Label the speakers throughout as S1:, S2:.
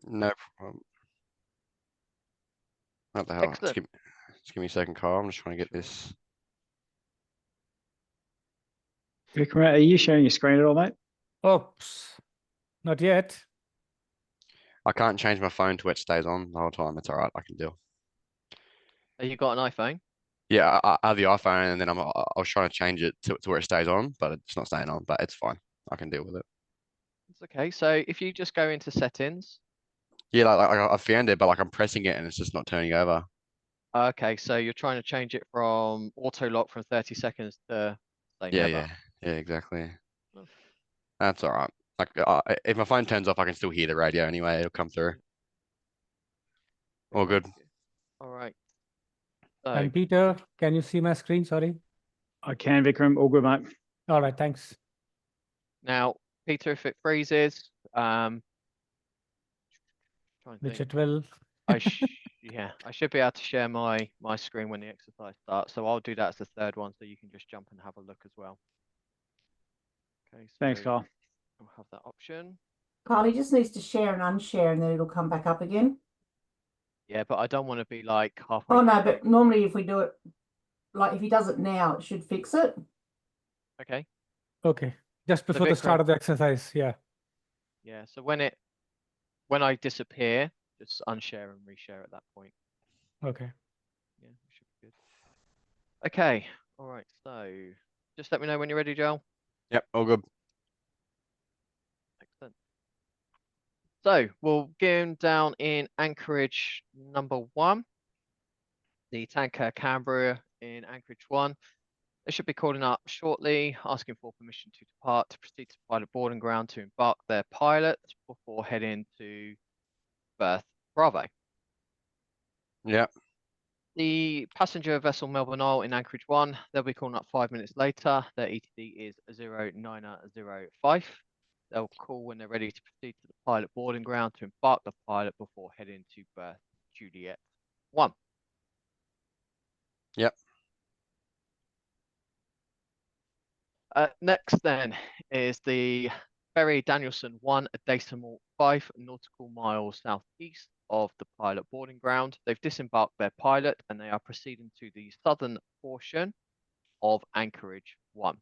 S1: No problem. What the hell?
S2: Excellent.
S1: Just give me a second, Kyle. I'm just trying to get this.
S3: Vikram, are you sharing your screen at all, mate?
S4: Oops, not yet.
S1: I can't change my phone to where it stays on the whole time. It's all right. I can deal.
S2: Have you got an iPhone?
S1: Yeah, I have the iPhone, and then I was trying to change it to where it stays on, but it's not staying on. But it's fine. I can deal with it.
S2: It's okay. So if you just go into settings.
S1: Yeah, I found it, but like I'm pressing it, and it's just not turning over.
S2: Okay, so you're trying to change it from auto lock from 30 seconds to say
S1: Yeah,
S2: never.
S1: yeah, exactly.
S2: Oh.
S1: That's all right. Like if my phone turns off, I can still hear the radio anyway. It'll come through. All good.
S2: All right. So
S4: And Peter, can you see my screen? Sorry.
S3: I can, Vikram. All good, mate.
S4: All right, thanks.
S2: now, Peter, if it freezes, trying to
S4: Which
S2: think.
S4: it will.
S2: Yeah, I should be able to share my screen when the exercise starts. So I'll do that as the third one, so you can just jump and have a look as well. Okay. So
S3: Thanks, Kyle.
S2: I'll have that option.
S5: Kyle, he just needs to share and unshare, and then it'll come back up again.
S2: Yeah, but I don't want to be like halfway.
S5: Oh no, but normally if we do it, like if he does it now, it should fix it.
S2: Okay.
S4: Okay, just before the start of the exercise. Yeah.
S2: Yeah. So when I disappear, just unshare and reshare at that point.
S4: Okay.
S2: Yeah, it should be good. Okay. All right. So just let me know when you're ready, Joel.
S1: Yep, all good.
S2: Excellent. So we'll go down in anchorage number 1, the tanker Canberra in anchorage 1. They should be calling up shortly, asking for permission to depart to proceed to pilot boarding ground to embark their pilot before heading to berth Bravo.
S1: Yep.
S2: The passenger vessel Melbourne Isle in anchorage 1, they'll be calling up 5 minutes later. Their ETD is 0905. They'll call when they're ready to proceed to the pilot boarding ground to embark the pilot before heading to berth Juliet 1.
S1: Yep.
S2: Next then is the Ferry Danielson 1, a decimal 5 nautical miles southeast of the pilot boarding ground. They've disembarked their pilot and they are proceeding to the southern portion of anchorage 1.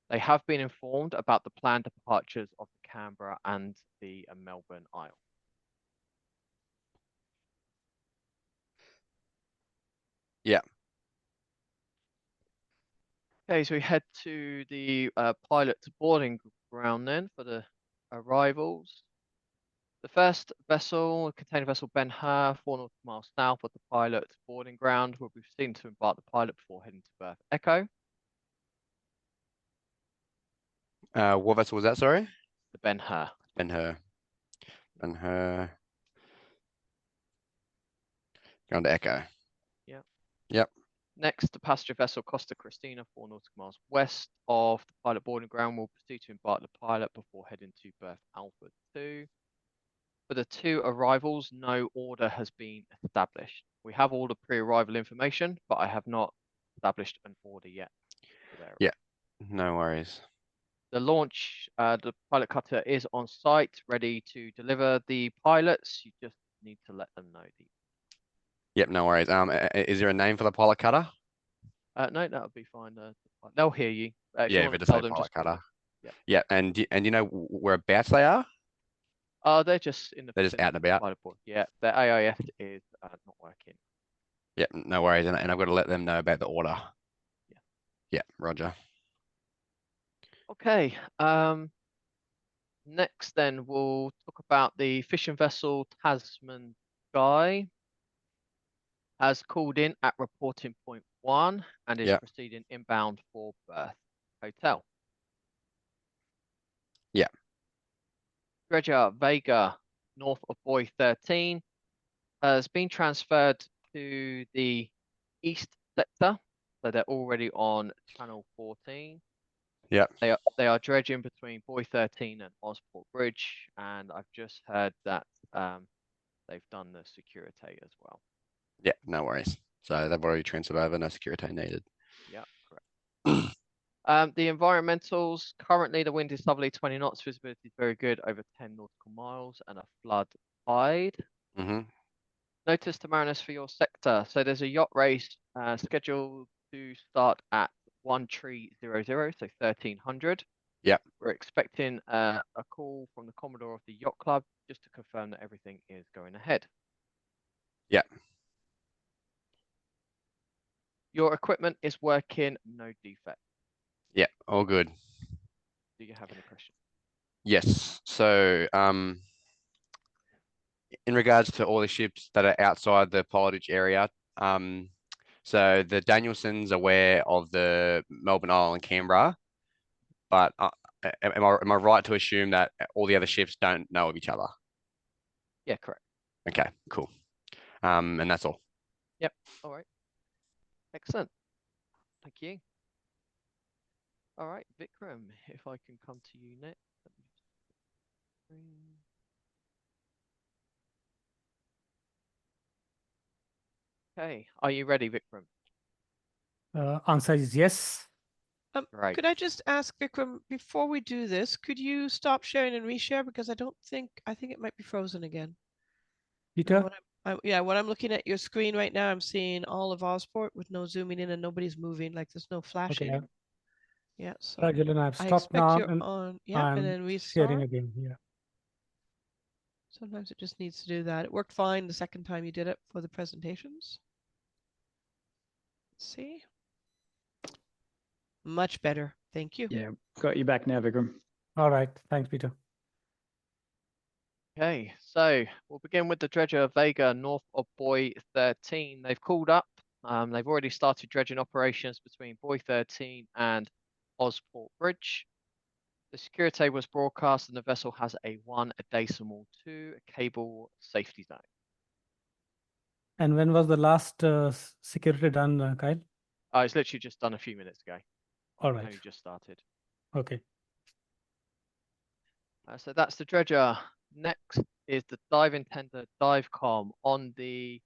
S2: They have been informed about the planned departures of the Canberra and the Melbourne Isle.
S1: Yeah.
S2: Okay, so we head to the pilot boarding ground then for the arrivals. The first vessel, container vessel Ben Hur, 4 nautical miles south of the pilot boarding ground, will be seen to embark the pilot before heading to berth Echo.
S1: What vessel was that? Sorry.
S2: The Ben Hur.
S1: Ben Hur. Ben Hur. Going to Echo.
S2: Yep.
S1: Yep.
S2: Next, the passenger vessel Costa Cristina, 4 nautical miles west of the pilot boarding ground, will proceed to embark the pilot before heading to berth Alpha 2. For the 2 arrivals, no order has been established. We have all the pre-arrival information, but I have not established an order yet.
S1: Yeah, no worries.
S2: The launch, the pilot cutter is on site, ready to deliver the pilots. You just need to let them know.
S1: Yep, no worries. Is there a name for the pilot cutter?
S2: No, that would be fine. They'll hear you.
S1: Yeah, if it does say pilot cutter.
S2: Yeah.
S1: Yeah, and you know whereabouts they are?
S2: They're just in the.
S1: They're just out and about.
S2: Yeah, their AIF is not working.
S1: Yep, no worries, and I've got to let them know about the order.
S2: Yeah.
S1: Yeah, Roger.
S2: Okay. Next, then we'll talk about the fishing vessel Tasman Sky. Has called in at reporting point 1 and is proceeding inbound for berth hotel.
S1: Yeah.
S2: Dredger Vega, north of Buoy 13, has been transferred to the east sector, so they're already on channel 14.
S1: Yeah.
S2: They are dredging between Buoy 13 and Osport Bridge, and I've just heard that they've done the Securite as well.
S1: Yeah, no worries. So they've already transferred over, no Securite needed.
S2: Yeah, correct. The environmentals, currently the wind is southerly 20 knots, visibility is very good, over 10 nautical miles, and a flood tide.
S1: Mm-hmm.
S2: Notice to mariners for your sector. So there's a yacht race scheduled to start at 1300, so 1300.
S1: Yep.
S2: We're expecting a call from the Commodore of the Yacht Club just to confirm that everything is going ahead.
S1: Yep.
S2: Your equipment is working, no defect.
S1: Yeah, all good.
S2: Do you have any questions?
S1: Yes. So, in regards to all the ships that are outside the pilotage area, so the Danielson's aware of the Melbourne Island Canberra, but am I right to assume that all the other ships don't know of each other?
S2: Yeah, correct.
S1: Okay, cool. And that's all.
S2: Yep. All right. Excellent. Thank you. All right, Vikram, if I can come to you next. Let me just... Okay, are you ready, Vikram?
S4: Answer is yes.
S2: Right.
S6: Could I just ask Vikram, before we do this, could you stop sharing and reshare? Because I think it might be frozen again.
S4: Peter?
S6: When I'm looking at your screen right now, I'm seeing all of Ossport with no zooming in and nobody's moving, like there's no flashing.
S4: Okay.
S6: Yeah, so
S4: Rajulan, I've
S6: I
S4: stopped
S6: expect
S4: now
S6: you're
S4: and
S6: on. Yeah, and
S4: I'm
S6: then
S4: sharing
S6: restart.
S4: again. Yeah.
S6: Sometimes it just needs to do that. It worked fine the second time you did it for the presentations. Let's see. Much better. Thank you.
S3: Yeah, got you back now, Vikram.
S4: All right. Thanks, Peter.
S2: Okay, so we'll begin with the dredger Vega north of Buoy 13. They've called up. They've already started dredging operations between Buoy 13 and Osport Bridge. The security was broadcast and the vessel has a 1.2 cable safety zone.
S4: And when was the last security done, Kyle?
S2: It's literally just done a few minutes ago.
S4: All
S2: Only
S4: right.
S2: just started.
S4: Okay.
S2: So that's the dredger. Next is the diving tender Divecom on the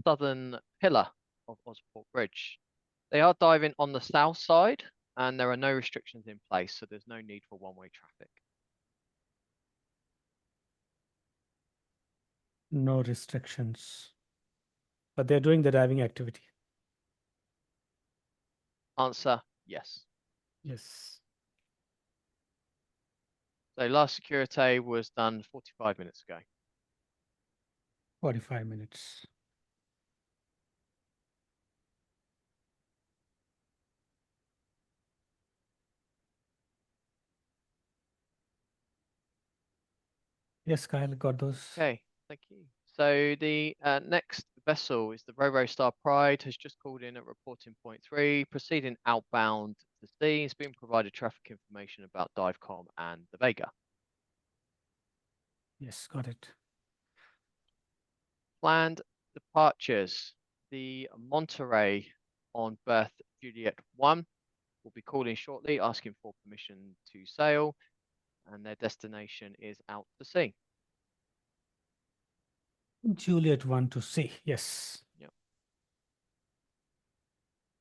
S2: southern pillar of Osport Bridge. They are diving on the south side and there are no restrictions in place, so there's no need for one-way traffic.
S4: No restrictions. But they're doing the diving activity.
S2: Answer, yes.
S4: Yes.
S2: So last security was done 45 minutes ago.
S4: 45 minutes. Yes, Kyle, got those.
S2: Okay, thank you. So the next vessel is the Roro Star Pride, has just called in at reporting point 3, proceeding outbound to sea. It's been provided traffic information about Divecom and the Vega.
S4: Yes, got it.
S2: Planned departures. The Monterey on berth Juliet 1 will be calling shortly, asking for permission to sail, and their destination is out to sea.
S4: Juliet 1 to C. Yes.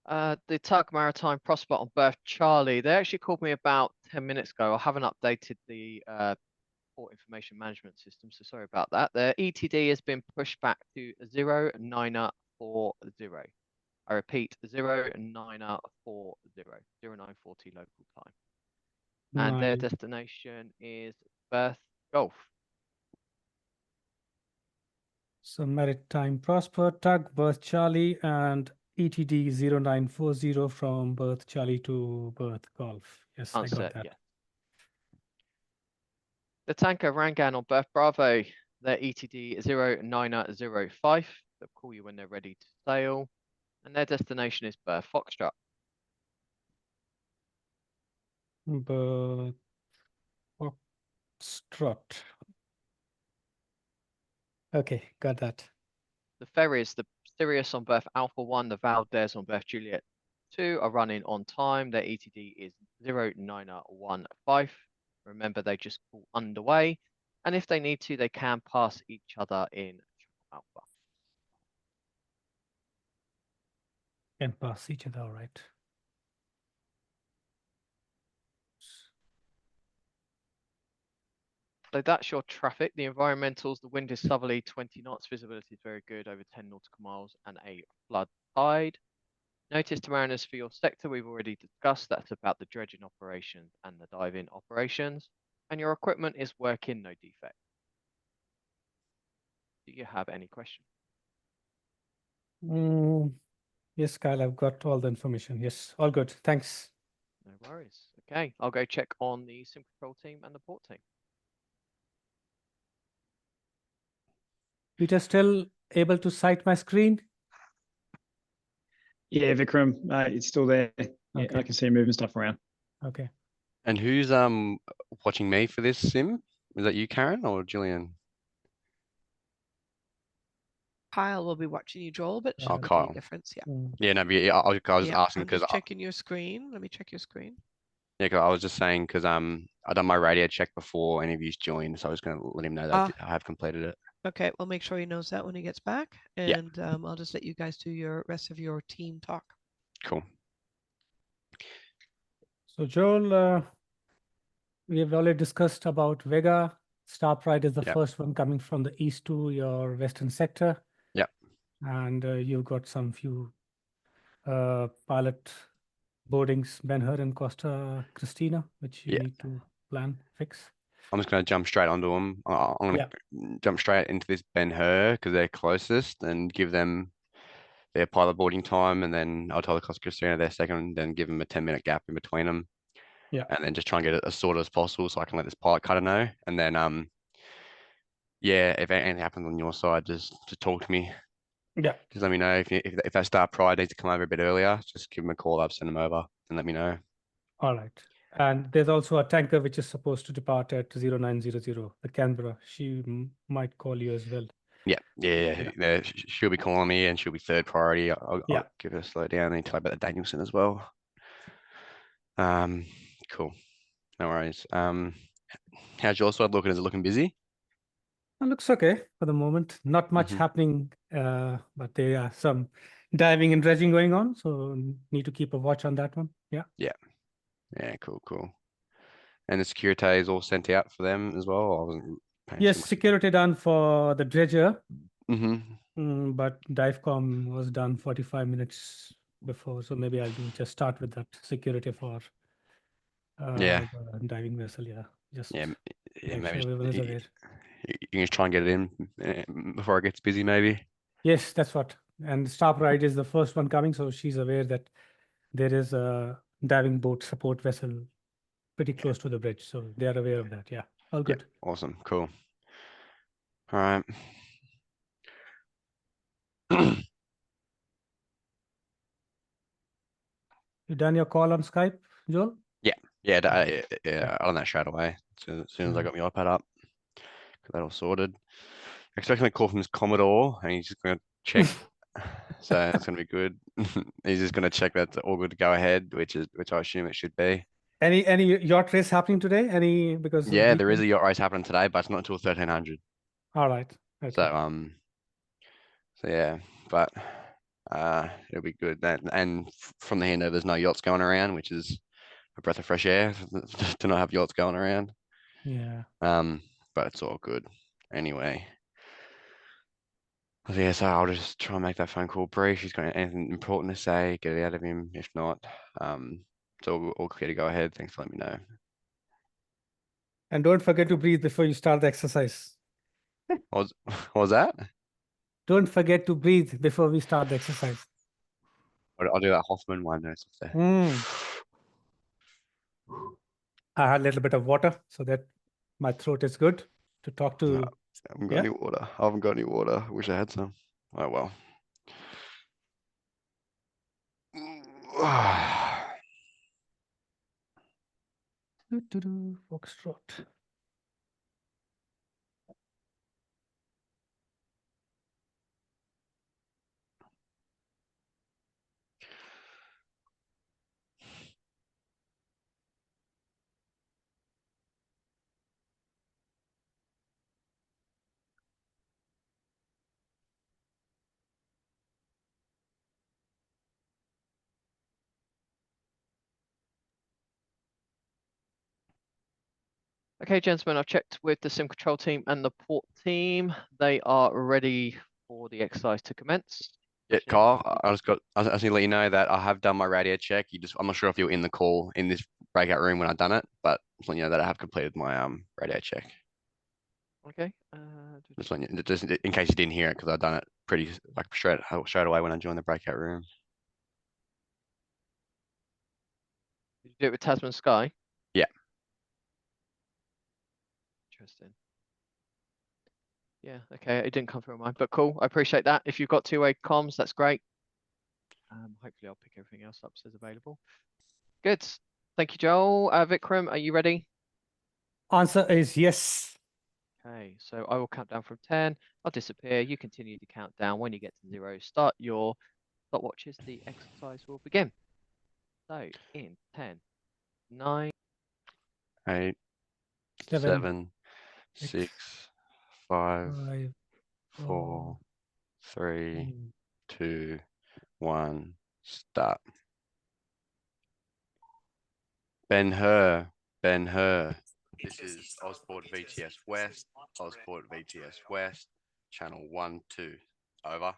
S2: The Tug Maritime Prospect on berth Charlie. They actually called me about 10 minutes ago. I haven't updated the port information management system, so sorry about that. Their ETD has been pushed back to 0940. I repeat, 0940, 0940 local time. And their
S4: Nine.
S2: destination is berth Golf.
S4: So Maritime Prosper, Tug, berth Charlie, and ETD 0940 from berth Charlie to berth Golf. Yes, I
S2: Answer,
S4: got that.
S2: yeah. The tanker Rangan on berth Bravo, their ETD 0905. They'll call you when they're ready to sail. And their destination is berth Foxtrot.
S4: Berth Foxtrot. Okay, got that.
S2: The ferries, the Sirius on berth Alpha 1, the Valdez on berth Juliet 2 are running on time. Their ETD is 0915. Remember, they just call underway. And if they need to, they can pass each other in Alpha.
S4: Can pass each other, all right.
S2: So that's your traffic. The environmentals, the wind is southerly, 20 knots, visibility is very good, over 10 nautical miles, and a flood tide. Notice to mariners for your sector, we've already discussed. That's about the dredging operations and the diving operations. And your equipment is working, no defect. Do you have any questions?
S4: Yes, Kyle, I've got all the information. Yes, all good. Thanks.
S2: No worries. Okay, I'll go check on the sim control team and the port team.
S4: Peter, still able to sight my screen?
S3: Yeah, Vikram, it's still there. Yeah,
S4: Okay.
S3: I can see you moving stuff around.
S4: Okay.
S1: And who's watching me for this sim? Is that you, Karen, or Julian?
S6: Kyle will be watching you, Joel, but
S1: Oh,
S6: shouldn't make
S1: Kyle.
S6: any difference. Yeah.
S1: Yeah, no, but yeah, I was
S6: Yeah,
S1: asking
S6: I'm
S1: because
S6: just checking your screen. Let me check your screen.
S1: yeah, 'cause I was just saying because I done my radio check before any of you joined, so I was going to let him know that I have completed it.
S6: Okay, we'll make sure he knows that when he gets back,
S1: Yeah.
S6: and I'll just let you guys do your rest of your team talk.
S1: Cool.
S4: So Joel, we have already discussed about Vega. Star Pride is the
S1: Yep.
S4: first one coming from the east to your western sector.
S1: Yep.
S4: And you've got some few pilot boardings, Ben Hur and Costa Cristina, which you
S1: Yeah.
S4: need to plan, fix.
S1: I'm just going to jump straight onto them. I'm going to jump straight into this Ben Hur because they're closest and give them their pilot boarding time, and then I'll tell the Costa Cristina their second, then give them a 10-minute gap in between them.
S4: Yeah.
S1: And then just try and get it as sorted as possible so I can let this pilot cutter know. And then yeah, if anything happens on your side, just talk to me.
S4: Yeah.
S1: Just let me know if that Star Pride needs to come over a bit earlier. Just give them a call up, send them over, and let me know.
S4: All right. And there's also a tanker which is supposed to depart at 0900, the Canberra. She might call you as well.
S1: Yeah. She'll be calling me, and she'll be third priority. I'll give her a slow down. I need to tell her about the Danielson as well. Cool. No worries. How's your side looking? Is it looking busy?
S4: It looks okay for the moment. Not much happening, but there are some diving and dredging going on. So need to keep a watch on that one. Yeah.
S1: Yeah. Cool. And the security is all sent out for them as well. I wasn't paying
S4: Yes,
S1: too much.
S4: security done for the dredger,
S1: Mm-hmm.
S4: but divecom was done 45 minutes before. So maybe I'll just start with that security for
S1: Yeah.
S4: the diving vessel. Yeah, just
S1: Yeah,
S4: make
S1: maybe
S4: sure everyone is aware.
S1: you can just try and get it in before it gets busy, maybe.
S4: Yes, that's what. And Star Pride is the first one coming, so she's aware that there is a diving boat support vessel pretty close to the bridge, so they are aware of that. Yeah, all good.
S1: Yeah, awesome, cool. All right.
S4: You done your call on Skype, Joel?
S1: Yeah, I'll on that straight away. As soon as I got my iPad up, got that all sorted. Expecting a call from his Commodore, and he's just going to check. So that's going to be good. He's just going to check that's all good to go ahead, which I assume it should be.
S4: Any yacht race happening today? Because
S1: Yeah, there is a yacht race happening today, but it's not until 1300.
S4: All right. Okay.
S1: So yeah, but it'll be good. And from the handover, there's no yachts going around, which is a breath of fresh air to not have yachts going around.
S4: Yeah.
S1: But it's all good anyway. Yeah, so I'll just try and make that phone call brief. He's got anything important to say, get it out of him. If not, so all clear to go ahead. Thanks for letting me know.
S4: And don't forget to breathe before you start the exercise.
S1: What was that?
S4: Don't forget to breathe before we start the exercise.
S1: I'll do that Hoffman one. No, it's there.
S4: I had a little bit of water so that my throat is good to talk to.
S1: I haven't got any water. I haven't got any water. I wish I had some. Oh well.
S4: Foxtrot.
S2: Okay, gentlemen, I've checked with the sim control team and the port team. They are ready for the exercise to commence.
S1: Yeah,
S2: Mission
S1: Kyle,
S2: is-
S1: I just need to let you know that I have done my radio check. I'm not sure if you're in the call in this breakout room when I've done it, but just letting you know that I have completed my radio check.
S2: Okay.
S1: Just in case you didn't hear it, because I've done it pretty like straight away when I joined the breakout room.
S2: Did you do it with Tasman Sky?
S1: Yeah.
S2: Interesting. Yeah, okay, it didn't come through on mine, but cool. I appreciate that. If you've got two-way comms, that's great. Hopefully I'll pick everything else up as available. Good. Thank you, Joel. Vikram, are you ready?
S4: Answer is yes.
S2: Okay, so I will count down from 10. I'll disappear. You continue to count down. When you get to 0, start your stopwatches. The exercise will begin. So in 10, 9,
S1: 8,
S4: Seven,
S1: 7,
S4: six,
S1: 6, 5,
S4: 5,
S1: 4, 3,
S4: 2,
S1: 2, 1, start. Ben-Hur. This is Osborne VTS West, Osborne VTS West, channel 1, 2. Over.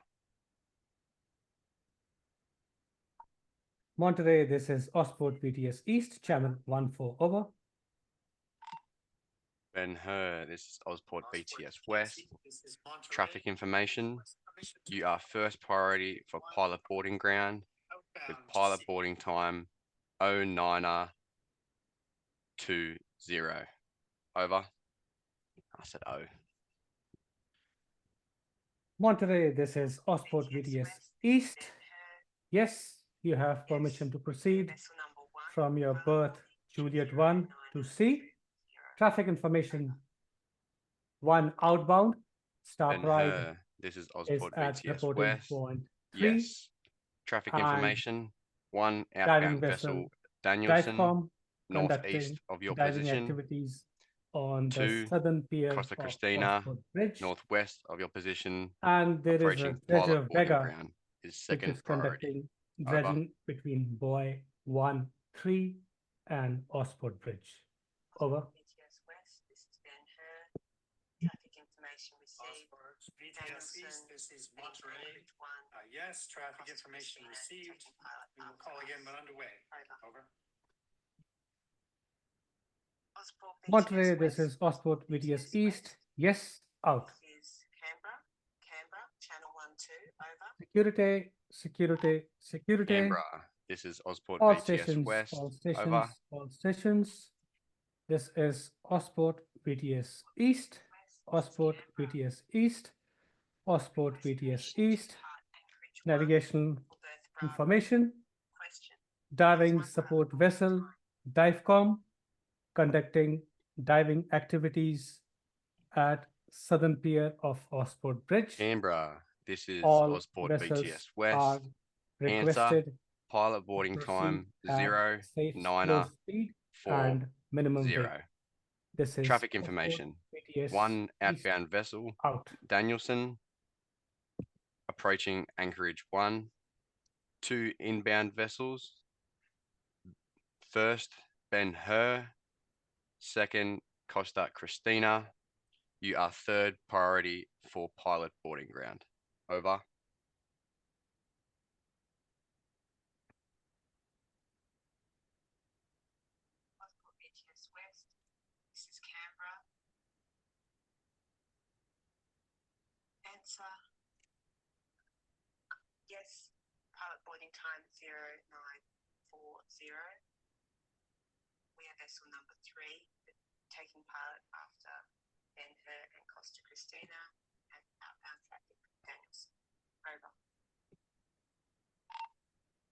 S4: Monterey, this is Osport VTS East, channel 14 over.
S1: Ben-Hur, this is Osport VTS West. Traffic information. You are first priority for pilot boarding ground with pilot boarding time 09er 20. Over. I said O.
S4: Monterey, this is Osport VTS East. Yes, you have permission to proceed from your berth Juliet 1 to C. Traffic information 1 outbound. Stop ride
S1: Ben-Hur, this is
S4: is
S1: Osport
S4: at
S1: VTS
S4: reporting
S1: West.
S4: point 3.
S1: Yes. Traffic
S4: And
S1: information 1
S4: diving
S1: outbound
S4: vessel
S1: vessel Danielson
S4: Divecom
S1: northeast
S4: conducting
S1: of your
S4: diving
S1: position.
S4: activities on the
S1: 2
S4: southern pier
S1: Costa
S4: of
S1: Cristina
S4: Osport Bridge.
S1: northwest of your position.
S4: And there is a
S1: Approaching
S4: dredger
S1: pilot boarding
S4: Vega,
S1: ground is
S4: which
S1: second
S4: is
S1: priority.
S4: conducting
S1: Over.
S4: dredging between Buoy 1, 3 and Osport Bridge. Over.
S7: VTS West, this is Ben-Hur. Traffic information received.
S8: VTS East, this is Monterey. Yes, traffic information received. We will call again when underway. Over.
S4: Monterey, this is Osport VTS East. Yes, out.
S7: This is Canberra, channel 1, 2, over.
S4: Security.
S1: Canberra, this is Osport
S4: All
S1: VTS
S4: stations,
S1: West.
S4: all stations,
S1: Over.
S4: all stations. This is Osport VTS East, Osport VTS East, Osport VTS East. Navigation information. Diving support vessel, Divecom, conducting diving activities at southern pier of Osport Bridge.
S1: Canberra, this is
S4: All
S1: Osport
S4: vessels
S1: VTS West.
S4: are requested
S1: Pilot boarding
S4: proceed
S1: time
S4: at
S1: 0,
S4: safe
S1: 9er,
S4: slow speed
S1: 4,
S4: and minimum
S1: 0.
S4: weight. This is
S1: Traffic
S4: Osport
S1: information.
S4: VTS
S1: 1
S4: East.
S1: outbound vessel
S4: Out.
S1: Danielson approaching anchorage 1. 2 inbound vessels. First, Ben-Hur. Second, Costa Cristina. You are third priority for pilot boarding ground. Over.
S7: Osport VTS West, this is Canberra. Answer. Yes, pilot boarding time 0940. We are vessel number 3, taking pilot after Ben-Hur and Costa Cristina and outbound traffic Danielson. Over.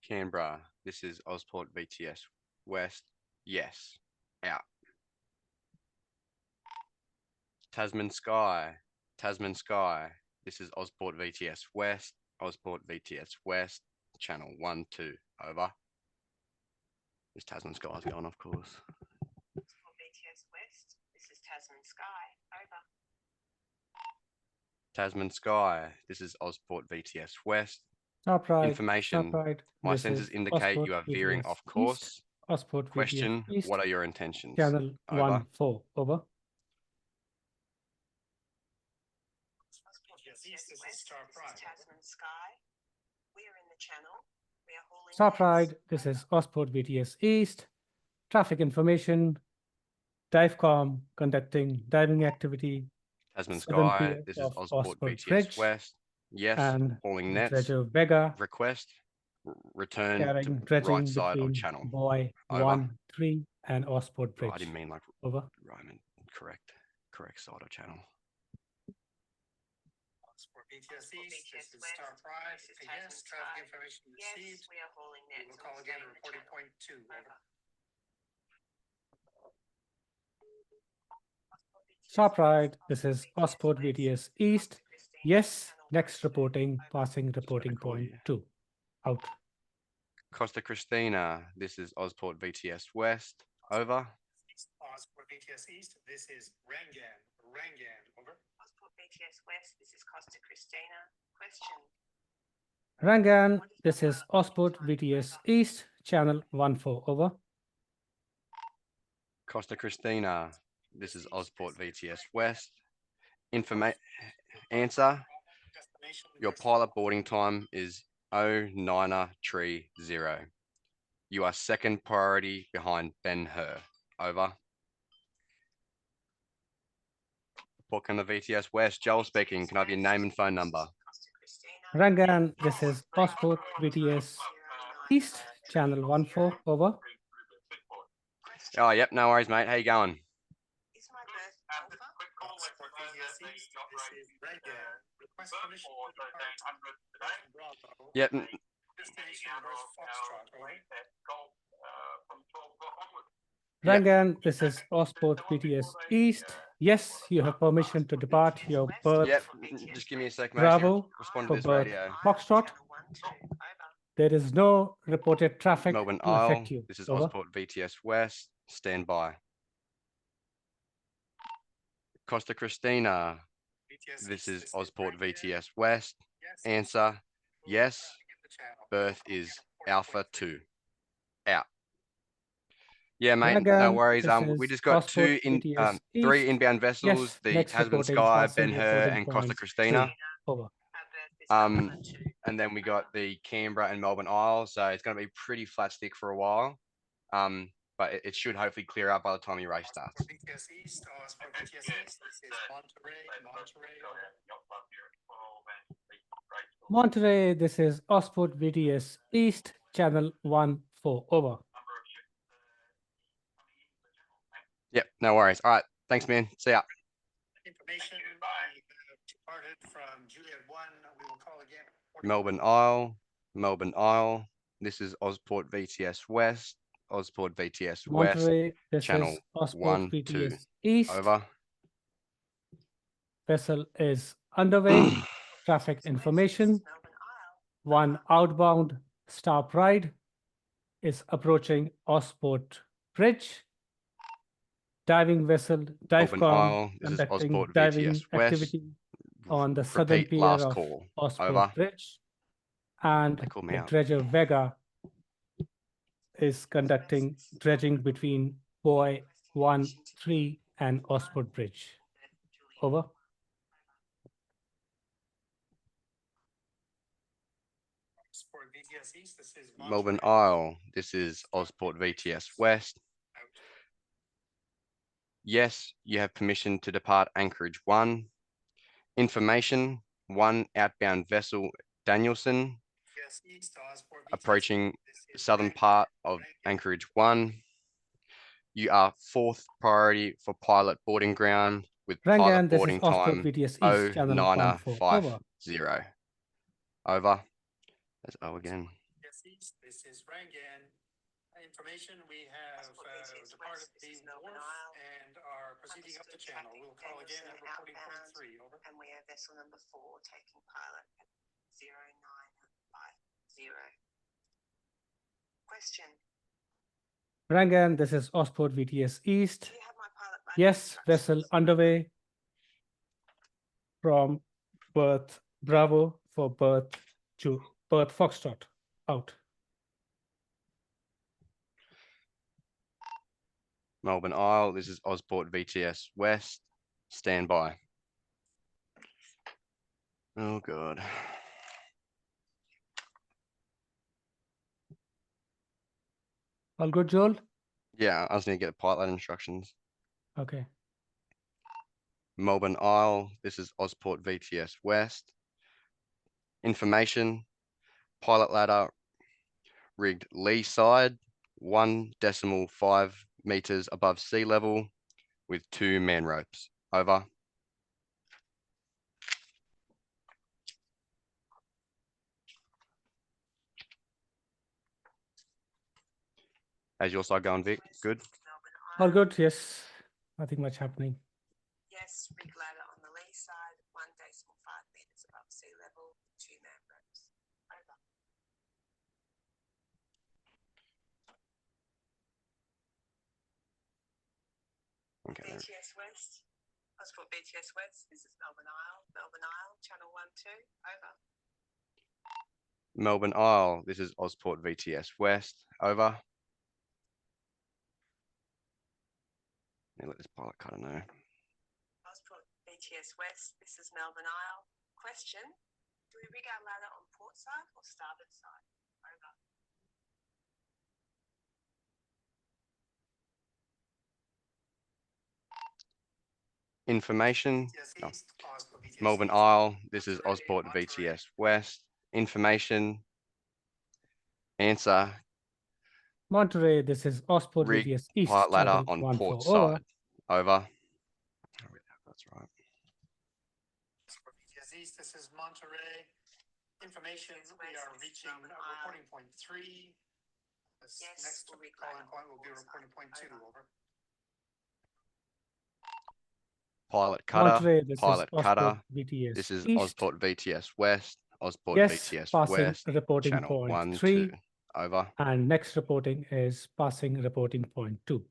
S1: Canberra, this is Osport VTS West. Yes. Out. Tasman Sky. This is Osport VTS West. Osport VTS West. Channel 1, 2. Over. This Tasman Sky's going, of course.
S7: Osport VTS West, this is Tasman Sky. Over.
S1: Tasman Sky. This is Osport VTS West.
S4: Top right.
S1: Information.
S4: Top right.
S1: My
S4: This
S1: sensors
S4: is
S1: indicate
S4: Osport
S1: you are veering
S4: VTS
S1: off
S4: East,
S1: course.
S4: Ossport
S1: Question,
S4: VTS East,
S1: what are your intentions?
S4: channel
S1: Over.
S4: 14, over.
S8: VTS East, this is Star Pride.
S7: Tasman Sky. We are in the channel. We are hauling
S4: Star
S7: nets.
S4: Pride, this is Ossport VTS East, traffic information, divecom conducting diving activity,
S1: Tasman
S4: southern
S1: Sky,
S4: pier
S1: this is
S4: of
S1: Ossport
S4: Ossport
S1: VTS
S4: Bridge,
S1: West. Yes,
S4: and
S1: hauling nets.
S4: Dredger Vega
S1: Request, return
S4: carrying
S1: to
S4: dredging
S1: right side of
S4: between
S1: channel.
S4: Buoy
S1: Over.
S4: 1, 3 and Ossport
S1: Oh, I
S4: Bridge.
S1: didn't mean like,
S4: Over.
S1: I meant correct side of channel.
S8: For VTS East, this is Star Pride. Yes, traffic information
S7: Yes,
S8: received.
S7: we are hauling
S8: We
S7: nets.
S8: will call again at reporting point 2. Over.
S4: Star Pride, this is Ossport VTS East. Yes, next reporting, passing reporting
S1: call
S4: point
S1: you.
S4: 2. Out.
S1: Costa Cristina, this is Ossport VTS West. Over.
S8: For VTS East, this is Rangan. Rangan, over.
S7: Ossport BTS West, this is Costa Cristina. Question.
S4: Rangan, this is Ossport VTS East, channel 14, over.
S1: Costa Cristina, this is Ossport VTS West. Answer,
S8: Destination.
S1: your pilot boarding time is 0930. You are second priority behind Ben Hur. Over. Book on the VTS West, Joel speaking. Can I have your name and phone number?
S7: Costa Cristina.
S4: Rangan, this is Ossport VTS East, channel 14, over.
S1: Oh, yep, no worries, mate. How you going?
S7: Is my birth Alpha?
S8: For VTS East, this is Rangan. Request permission to depart. Bravo.
S1: Yep,
S8: Destination verse Foxtrot, over.
S1: Yep.
S4: Rangan, this is Ossport VTS East. Yes, you have permission to depart your berth
S1: Yep, just give me a sec, mate.
S4: Bravo
S1: Respond to
S4: for
S1: this
S4: berth
S1: radio.
S4: Foxtrot.
S7: Channel 1, 2. Over.
S4: There is no reported traffic
S1: Melbourne
S4: to affect
S1: Isle,
S4: you.
S1: this is
S4: Over.
S1: Ossport VTS West. Stand by. Costa Cristina,
S8: VTS
S1: this
S8: East,
S1: is Ossport
S8: Rangan.
S1: VTS West.
S8: Yes.
S1: Answer, yes.
S8: Get the channel.
S1: Berth is Alpha 2. Out. Yeah, mate, no
S4: Rangan,
S1: worries.
S4: this
S1: We
S4: is
S1: just got
S4: Ossport VTS
S1: three
S4: East.
S1: inbound vessels,
S4: Yes,
S1: the
S4: next
S1: Tasman
S4: reporting,
S1: Sky,
S4: passing
S1: Ben Hur,
S4: reporting
S1: and Costa
S4: point
S1: Cristina.
S4: 2. Over.
S7: Our birth is
S1: Um,
S7: Alpha 2.
S1: And then we got the Canberra and Melbourne Isle. So it's going to be pretty flat stick for a while. But it should hopefully clear up by the time your race starts.
S8: For VTS East, for VTS East, this is Monterey. Monterey, over.
S4: Monterey, this is Ossport VTS East, channel 14, over.
S1: Yep, no worries. All right, thanks, man. See ya.
S8: Information, we have departed from Juliet 1. We will call again.
S1: Melbourne Isle, Melbourne Isle. This is Ossport VTS West, Ossport VTS West.
S4: Monterey, this
S1: channel
S4: is Ossport
S1: 1,
S4: VTS
S1: 2.
S4: East.
S1: Over.
S4: Vessel is underway. Traffic information.
S7: Melbourne Isle.
S4: One outbound Star Pride is approaching Ossport Bridge. Diving vessel,
S1: Melbourne
S4: divecom,
S1: Isle, this is
S4: conducting
S1: Ossport
S4: diving
S1: VTS West.
S4: activity on the southern
S1: Repeat
S4: pier
S1: last
S4: of
S1: call.
S4: Ossport
S1: Over.
S4: Bridge. And
S1: They called me
S4: the
S1: out.
S4: dredger Vega is conducting dredging between Buoy 1, 3 and Ossport Bridge. Over.
S8: For VTS East, this is
S1: Melbourne
S8: Monterey.
S1: Isle, this is Ossport VTS West. Yes, you have permission to depart Anchorage 1. Information, 1 outbound vessel Danielson
S8: VTS East, for VTS
S1: approaching
S8: This is
S1: southern
S8: Rangan.
S1: part of
S8: Rangan.
S1: Anchorage 1. You are 4th priority for pilot boarding ground with pilot
S4: Rangan, this is
S1: boarding
S4: Ossport
S1: time
S4: VTS East, channel 14, over.
S1: 0950. Over. That's O again.
S8: VTS East, this is Rangan. Information, we have
S7: Ossport VTS
S8: departed
S7: West, this
S8: the
S7: is Melbourne
S8: wharf
S7: Isle.
S8: and are proceeding up the channel. We'll call again at reporting point
S7: Outbound.
S8: 3, over.
S7: And we have vessel number 4 taking pilot at 0950. Question.
S4: Rangan, this is Ossport VTS East.
S7: Do you have my pilot license
S4: Yes, vessel
S7: instructions?
S4: underway from berth Bravo for berth Foxtrot. Out.
S1: Melbourne Isle, this is Ozport VTS West. Stand by. Oh, God.
S4: All good, Joel?
S1: Yeah, I just need to get the pilot instructions.
S4: Okay.
S1: Melbourne Isle, this is Ozport VTS West. Information, pilot ladder rigged lee side, 1.5 meters above sea level with 2 man ropes. Over. How's your side going, Vic? Good?
S4: All good, yes. Nothing much happening.
S7: Yes, rig ladder on the lee side, 1.5 meters above sea level, 2 man ropes. Over.
S1: Okay. there-
S7: BTS West. Ozport BTS West. This is Melbourne Isle. Melbourne Isle, channel 12. Over.
S1: Melbourne Isle, this is Ozport VTS West. Over. Let this pilot cutter know.
S7: Ozport BTS West. This is Melbourne Isle. Question: do we rig our ladder on port side or starboard side? Over.
S1: Information.
S8: BTS
S1: Oh.
S8: East, Ozport BTS
S1: Melbourne
S8: East,
S1: Isle, this is
S8: Monterey,
S1: Ozport
S8: Monterey.
S1: VTS West. Information. Answer.
S4: Monterey, this is Osport
S1: Rig
S4: VTS East.
S1: pilot ladder
S4: channel
S1: on
S4: 14.
S1: port
S4: Over.
S1: side. Over. That's right.
S8: Ozport BTS East, this is Monterey. Information,
S7: BTS
S8: we
S7: West,
S8: are
S7: this is
S8: reaching
S7: Melbourne Isle.
S8: reporting point 3. This
S7: Yes,
S8: next
S7: we'll rig
S8: calling
S7: ladder
S8: point
S7: on
S8: will be
S7: port
S8: reporting
S7: side.
S8: point 2.
S7: Over.
S8: Over.
S1: Pilot cutter.
S4: Monterey, this
S1: Pilot
S4: is
S1: cutter.
S4: Osport VTS
S1: This is
S4: East.
S1: Ozport VTS West. Ozport
S4: Yes,
S1: VTS
S4: passing
S1: West.
S4: reporting
S1: Channel
S4: point
S1: 1,
S4: 3.
S1: 2. Over.
S4: And next reporting is passing reporting point 2.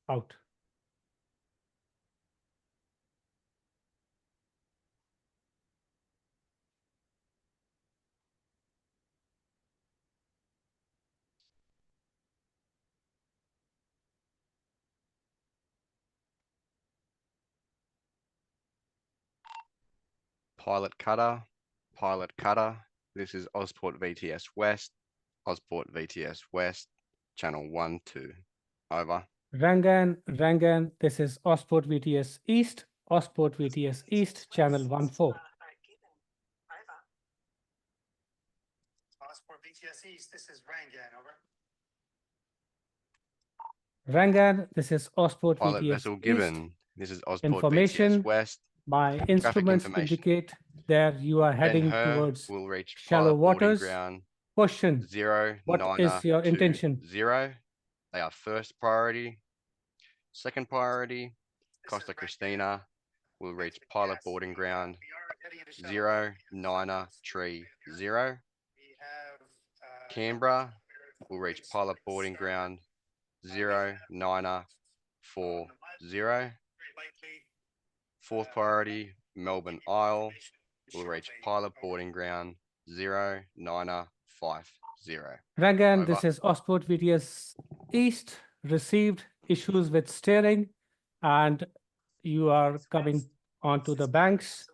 S4: Out.
S1: Pilot cutter. Pilot cutter. This is Ozport VTS West. Ozport VTS West. Channel 1, 2. Over.
S4: Rangan, this is Osport VTS East. Osport VTS East, channel 14.
S7: Over.
S8: Ozport BTS East, this is Rangan. Over.
S4: Rangan, this is Osport
S1: Pilot
S4: VTS
S1: vessel
S4: East.
S1: given. This is Ozport
S4: Information.
S1: VTS West.
S4: My instruments
S1: information.
S4: indicate that you are heading
S1: Ben-Hur
S4: towards
S1: will reach
S4: shallow
S1: pilot boarding
S4: waters.
S1: ground
S4: Question:
S1: 0,
S4: what
S1: 9,
S4: is your
S1: 2,
S4: intention?
S1: 0. They are first priority. Second priority,
S8: This
S1: Costa
S8: is Rangan.
S1: Cristina will reach pilot
S8: Yes,
S1: boarding
S8: we
S1: ground
S8: are heading into shallow
S1: 0,
S8: water.
S1: 9, 3, 0.
S8: We have
S1: Canberra will reach pilot boarding ground 0, 9, 4, 0.
S8: Very likely.
S1: Fourth priority, Melbourne Isle will reach pilot boarding ground 0, 9, 5, 0.
S4: Rangan,
S1: Over.
S4: this is Osport VTS East. Received issues with steering, and you are coming onto the banks.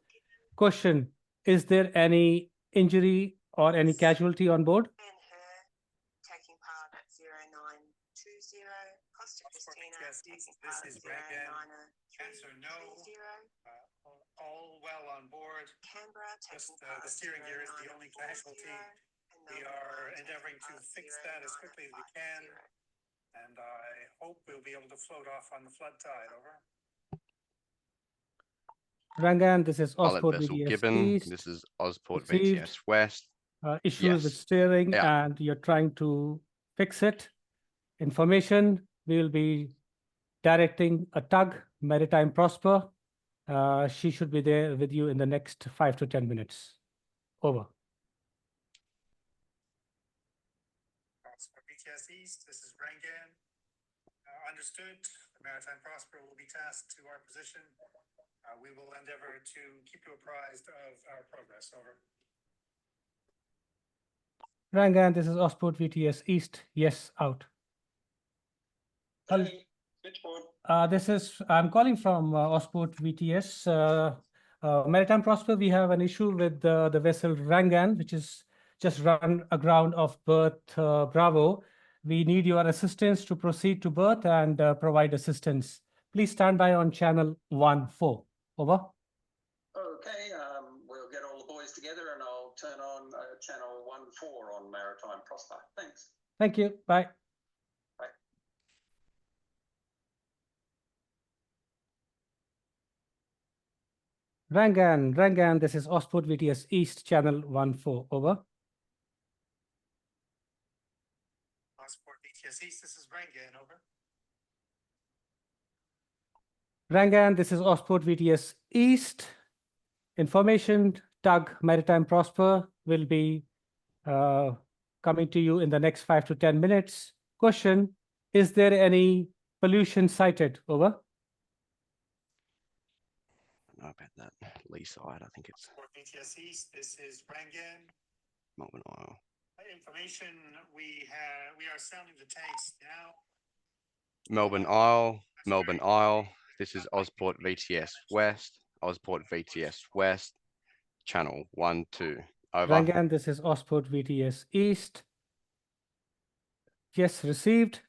S4: Question: is there any injury or any casualty on board?
S7: Ben-Hur taking part at 0920. Costa Cristina
S8: Yes,
S7: taking
S8: this
S7: part
S8: is
S7: at
S8: Rangan.
S7: 0930.
S8: Answer no. All well on board.
S7: Canberra
S8: Just
S7: taking part
S8: the steering gear is the only casualty. We are endeavoring to fix that as quickly as we can. And I hope we'll be able to float off on the flood tide. Over.
S4: Rangan, this is
S1: Pilot
S4: Osport
S1: vessel
S4: VTS
S1: given.
S4: East.
S1: This is Ozport
S4: Received.
S1: VTS West.
S4: Issues with
S1: Yes.
S4: steering,
S1: Yeah.
S4: and you're trying to fix it. Information: we will be directing a tug, Maritime Prosper. She should be there with you in the next 5 to 10 minutes. Over.
S8: For BTS East, this is Rangan. Understood. The Maritime Prosper will be tasked to our position. We will endeavor to keep you apprised of our progress. Over.
S4: Rangan, this is Osport VTS East. Yes, out. I'm calling from Osport VTS. Maritime Prosper, we have an issue with the vessel Rangan, which is just run aground of berth Bravo. We need your assistance to proceed to berth and provide assistance. Please stand by on channel 14. Over.
S9: Okay, we'll get all the boys together and I'll turn on channel 14 on Maritime Prosper. Thanks.
S4: Thank you. Bye.
S9: Bye.
S4: Rangan, this is Osport VTS East, channel 14. Over.
S8: Osport VTS East, this is Rangan, over.
S4: Rangan, this is Osport VTS East. Information tug Maritime Prosper will be coming to you in the next 5 to 10 minutes. Question, is there any pollution cited? Over.
S1: I don't know about that lee side. I think it's
S8: Osport VTS East, this is Rangan.
S1: Melbourne Isle.
S8: Information we are sounding the tanks now.
S1: Melbourne Isle. Melbourne Isle. This is Osport VTS West. Osport VTS West. Channel 12. Over.
S4: Rangan, this is Osport VTS East. Yes, received.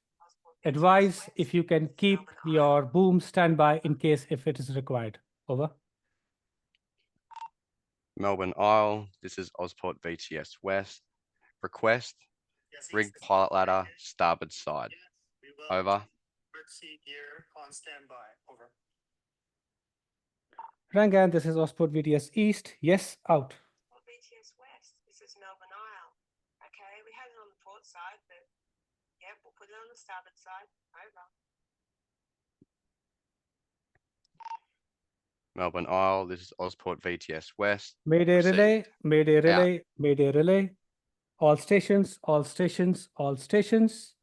S4: Advise if you can keep your boom standby in case if it is required. Over.
S1: Melbourne Isle. This is Osport VTS West. Request.
S8: Yes,
S1: Rig
S8: East,
S1: pilot ladder,
S8: Rangan.
S1: starboard side.
S8: Yes, we will.
S1: Over.
S8: Emergency gear on standby, over.
S4: Rangan, this is Osport VTS East. Yes, out.
S7: BTS West, this is Melbourne Isle. Okay, we had it on the port side, but yeah, we'll put it on the starboard side. Over.
S1: Melbourne Isle. This is Osport VTS West.
S4: Mayday
S1: Received.
S4: relay, mayday relay, mayday relay. All stations, all stations, all stations.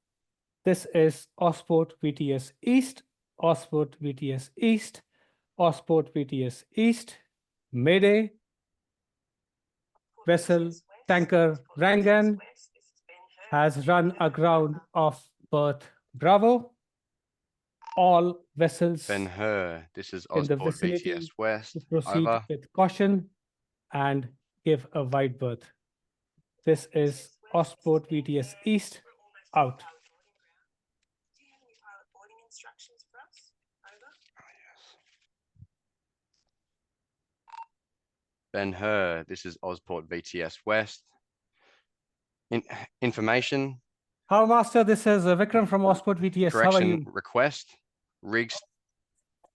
S4: This is Osport VTS East, Osport VTS East, Osport VTS East. Mayday. Vessel tanker Rangan has run aground of berth Bravo. All vessels
S1: Ben Hur. This is
S4: in the
S1: Osport
S4: vicinity
S1: VTS West.
S4: to proceed
S1: Over.
S4: with caution and give a wide berth. This is Osport VTS East, out.
S7: Do you have any pilot boarding instructions for us? Over.
S1: Ben Hur. This is Osport VTS West. Information.
S4: How Master, this is Vikram from Osport VTS. How are
S1: Correction
S4: you?
S1: request. Rigs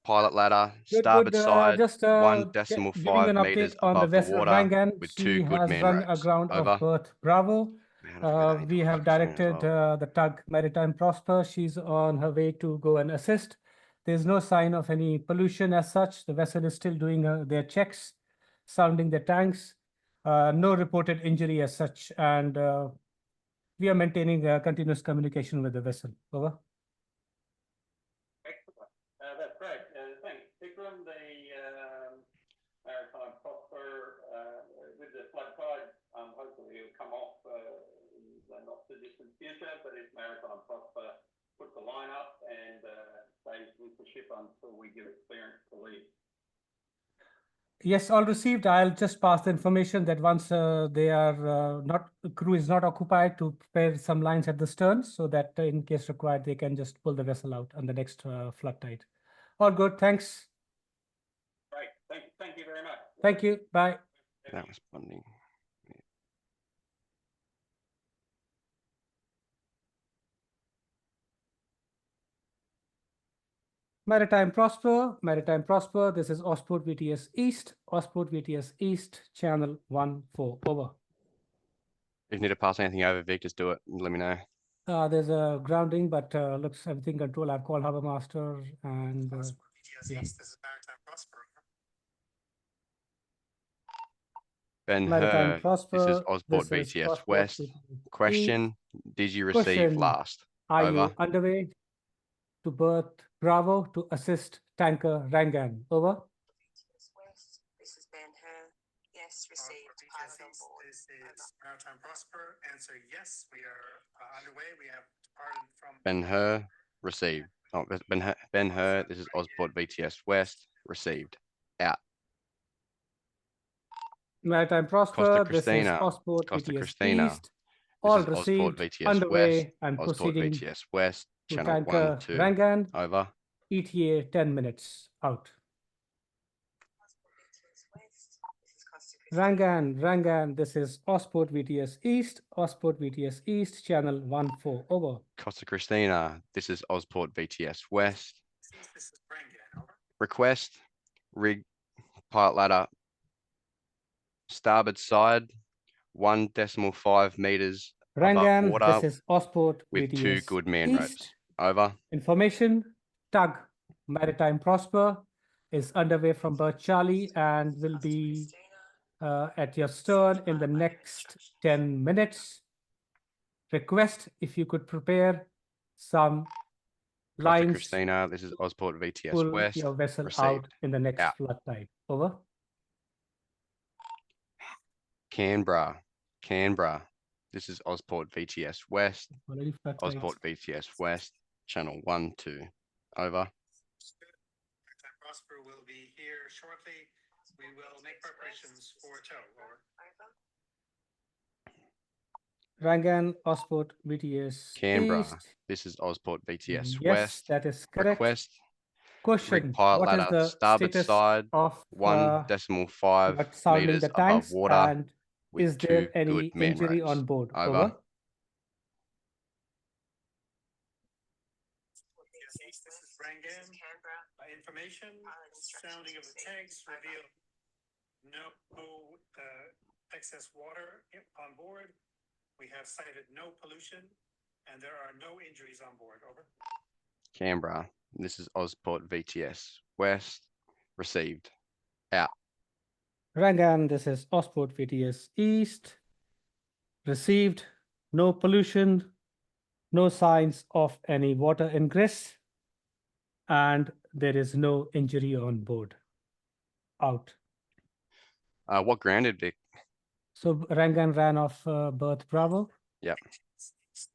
S1: pilot ladder,
S4: Good,
S1: starboard
S4: good.
S1: side,
S4: Just
S1: 1.5
S4: giving an
S1: meters
S4: update on the
S1: above the
S4: vessel
S1: water
S4: Rangan.
S1: with
S4: She
S1: 2 good
S4: has
S1: man
S4: run
S1: ropes.
S4: aground
S1: Over.
S4: of berth Bravo.
S1: Man, I forgot I need to
S4: We
S1: look
S4: have
S1: at the screen as
S4: directed
S1: well.
S4: the tug Maritime Prosper. She's on her way to go and assist. There's no sign of any pollution as such. The vessel is still doing their checks, sounding the tanks. No reported injury as such. And we are maintaining continuous communication with the vessel. Over.
S9: Excellent. That's great. Thanks, Vikram. The Maritime Prosper with the flood tide, hopefully it'll come off in the not too distant future. But if Maritime Prosper puts the line up and stays with the ship until we give it clearance to leave.
S4: Yes, all received. I'll just pass the information that once they are the crew is not occupied, to prepare some lines at the stern so that in case required, they can just pull the vessel out on the next flood tide. All good. Thanks.
S9: Great. Thank you very much.
S4: Thank you. Bye.
S1: That was bonding.
S4: Maritime Prosper. This is Osport VTS East, Osport VTS East, channel 14. Over.
S1: If you need to pass anything over, Vic, just do it and let me know.
S4: There's a grounding, but looks everything control. I've called Harbour Master and
S8: Osport VTS
S4: yeah.
S8: East, this is Maritime Prosper, over.
S1: Ben
S4: Maritime
S1: Hur.
S4: Prosper.
S1: This is Osport
S4: This is
S1: VTS
S4: Osport
S1: West.
S4: VTS
S1: Question. Did you receive
S4: Question.
S1: last?
S4: Are
S1: Over.
S4: you underway to berth Bravo to assist tanker Rangan? Over.
S7: BTS West, this is Ben Hur. Yes,
S8: Osport
S7: received.
S8: VTS
S7: Pilot on
S8: East,
S7: board.
S8: this is Maritime Prosper. Answer yes, we are underway. We have departed from.
S1: Ben Hur. Received. Oh, Ben Hur, this is Osport VTS West, received. Out.
S4: Maritime
S1: Costa
S4: Prosper, this is
S1: Christina,
S4: Osport
S1: Costa
S4: VTS
S1: Christina,
S4: East.
S1: this
S4: All
S1: is Osport
S4: received,
S1: VTS West,
S4: underway and
S1: Osport
S4: proceeding
S1: VTS West,
S4: to
S1: channel 1,
S4: tanker
S1: 2,
S4: Rangan,
S1: over.
S4: ETA 10 minutes out. Rangan, this is Osport VTS East, Osport VTS East, channel 14, over.
S1: Costa Christina, this is Osport VTS West.
S8: This is Rangan, over.
S1: Request, rig, pilot ladder, starboard side, 1.5 meters above
S4: Rangan,
S1: water
S4: this is Osport
S1: with 2
S4: VTS
S1: good man
S4: East.
S1: ropes. Over.
S4: Information, tug Maritime Prosper is underway from Berth Charlie and will be at your stern in the next 10 minutes. Request if you could prepare some
S1: Costa
S4: lines,
S1: Christina, this is Osport VTS
S4: pull
S1: West.
S4: your vessel
S1: Received.
S4: out in the next
S1: Out.
S4: flood tide. Over.
S1: Canberra, this is Osport VTS West.
S4: Already flood tide.
S1: Osport VTS West, channel 1, 2, over.
S8: Maritime Prosper will be here shortly. We will make preparations for tow, over.
S4: Rangan, Osport VTS
S1: Canberra,
S4: East.
S1: this is Osport VTS
S4: Yes,
S1: West.
S4: that is correct.
S1: Request,
S4: Question,
S1: rig pilot
S4: what is
S1: ladder,
S4: the
S1: starboard
S4: status
S1: side,
S4: of
S1: 1.5
S4: what sounding
S1: meters
S4: the
S1: above
S4: tanks,
S1: water
S4: and
S1: with
S4: is
S1: 2
S4: there
S1: good
S4: any
S1: man
S4: injury
S1: ropes.
S4: on board?
S1: Over.
S8: This is Rangan. Information, sounding of the tanks reveal no excess water on board. We have cited no pollution and there are no injuries on board, over.
S1: Canberra, this is Osport VTS West. Received. Out.
S4: Rangan, this is Osport VTS East. Received, no pollution, no signs of any water ingress, and there is no injury on board. Out.
S1: What grounded, Vic?
S4: So Rangan ran off Berth Bravo.
S1: Yep.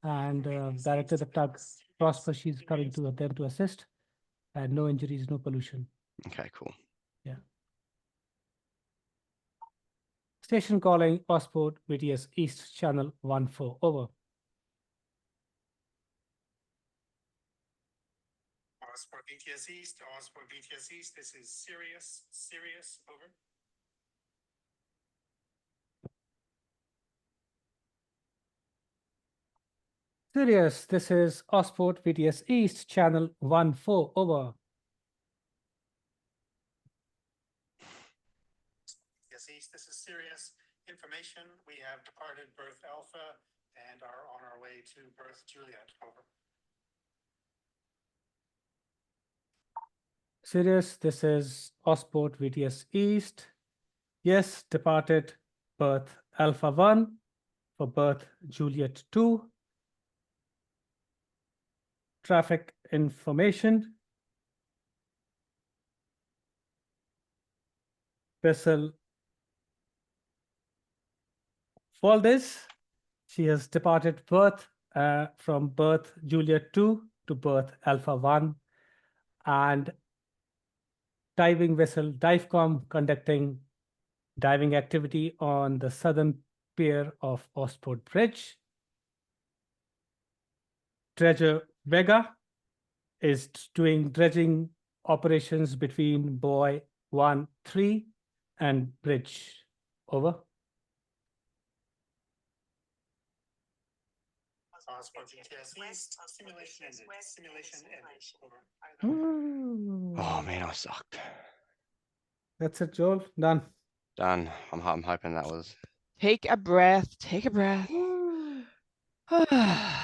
S4: And directed the tug Prosper. She's coming to them to assist, and no injuries, no pollution.
S1: Okay, cool.
S4: Yeah. Station calling Osport VTS East, channel 14, over.
S8: Osport VTS East, this is Sirius, over.
S4: Sirius, this is Osport VTS East, channel 14, over.
S8: VTS East, this is Sirius. Information, we have departed Berth Alpha and are on our way to Berth Juliet, over.
S4: Sirius, this is Osport VTS East. Yes, departed Berth Alpha 1 for Berth Juliet 2. Traffic information. Vessel Valdez. She has departed Berth from Berth Juliet 2 to Berth Alpha 1, and diving vessel Divecom conducting diving activity on the southern pier of Osport Bridge. Dredger Vega is doing dredging operations between buoy 1-3 and bridge. Over.
S8: Osport VTS East, simulation ended, over.
S1: Oh man, I sucked.
S4: That's it, Joel. Done.
S1: Done. I'm hoping that was.
S6: Take a breath. Take a breath.